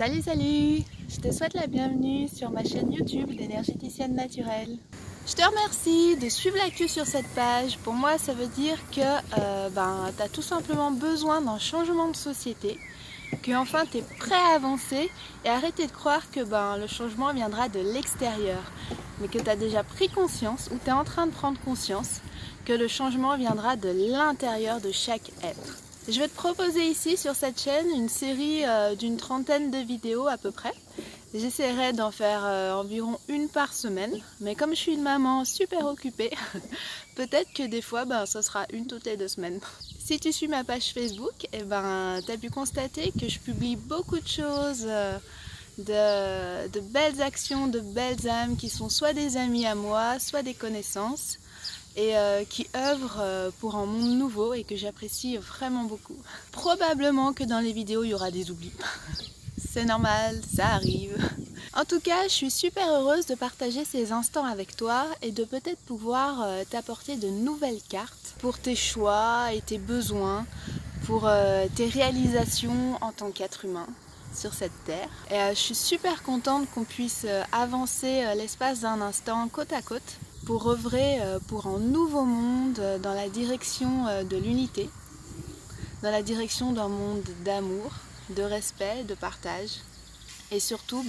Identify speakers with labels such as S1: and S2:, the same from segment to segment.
S1: Salut, salut! Je te souhaite la bienvenue sur ma chaîne YouTube d'énergéticienne naturelle. Je te remercie de suivre l'actu sur cette page. Pour moi, ça veut dire que tu as tout simplement besoin d'un changement de société, que enfin tu es prêt à avancer et arrêter de croire que le changement viendra de l'extérieur, mais que tu as déjà pris conscience ou tu es en train de prendre conscience que le changement viendra de l'intérieur de chaque être. Je vais te proposer ici sur cette chaîne une série d'une trentaine de vidéos à peu près. J'essaierai d'en faire environ une par semaine, mais comme je suis une maman super occupée, peut-être que des fois ce sera une toutes les 2 semaines. Si tu suis ma page Facebook, tu as pu constater que je publie beaucoup de choses, de belles actions, de belles âmes qui sont soit des amis à moi, soit des connaissances, et qui œuvrent pour un monde nouveau et que j'apprécie vraiment beaucoup. Probablement que dans les vidéos il y aura des oublis. C'est normal, ça arrive. En tout cas, je suis super heureuse de partager ces instants avec toi et de peut-être pouvoir t'apporter de nouvelles cartes pour tes choix et tes besoins, pour tes réalisations en tant qu'être humain sur cette terre. Et je suis super contente qu'on puisse avancer l'espace d'un instant côte à côte pour œuvrer pour un nouveau monde dans la direction de l'unité, dans la direction d'un monde d'amour, de respect, de partage et surtout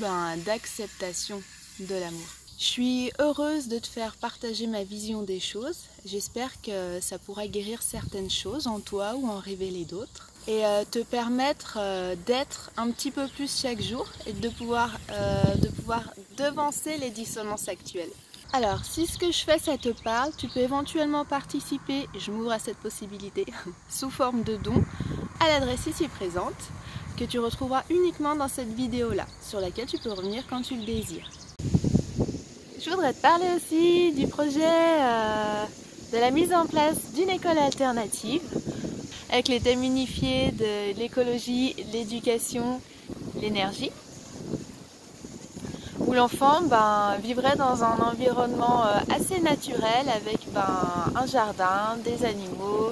S1: d'acceptation de l'amour. Je suis heureuse de te faire partager ma vision des choses. J'espère que ça pourra guérir certaines choses en toi ou en révéler d'autres et te permettre d'être un petit peu plus chaque jour et de pouvoir devancer les dissonances actuelles. Alors, si ce que je fais ça te parle, tu peux éventuellement participer, je m'ouvre à cette possibilité, sous forme de don, à l'adresse ici présente, que tu retrouveras uniquement dans cette vidéo-là, sur laquelle tu peux revenir quand tu le désires. Je voudrais te parler aussi du projet de la mise en place d'une école alternative, avec les thèmes unifiés de l'écologie, l'éducation, l'énergie, où l'enfant vivrait dans un environnement assez naturel avec un jardin, des animaux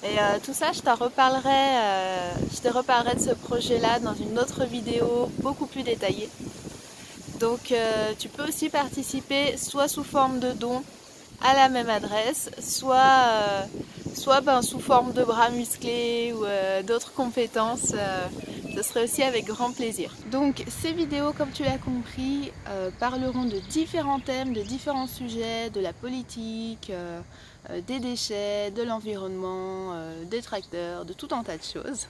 S1: et tout ça je te reparlerai de ce projet là dans une autre vidéo beaucoup plus détaillée. Donc tu peux aussi participer soit sous forme de don à la même adresse, soit sous forme de bras musclés ou d'autres compétences. Ce serait aussi avec grand plaisir. Donc ces vidéos, comme tu l'as compris, parleront de différents thèmes, de différents sujets, de la politique, des déchets, de l'environnement, des tracteurs, de tout un tas de choses,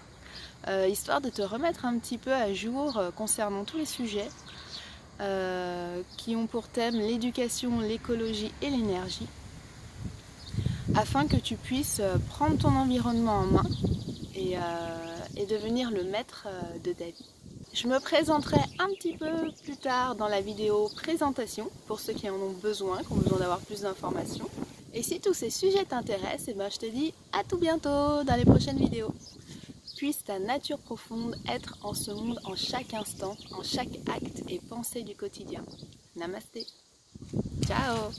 S1: histoire de te remettre un petit peu à jour concernant tous les sujets qui ont pour thème l'éducation, l'écologie et l'énergie, afin que tu puisses prendre ton environnement en main et devenir le maître de ta vie. Je me présenterai un petit peu plus tard dans la vidéo présentation, pour ceux qui en ont besoin, qui ont besoin d'avoir plus d'informations. Et si tous ces sujets t'intéressent, je te dis à tout bientôt dans les prochaines vidéos. Puisse ta nature profonde être en ce monde en chaque instant, en chaque acte et pensée du quotidien. Namasté. Ciao.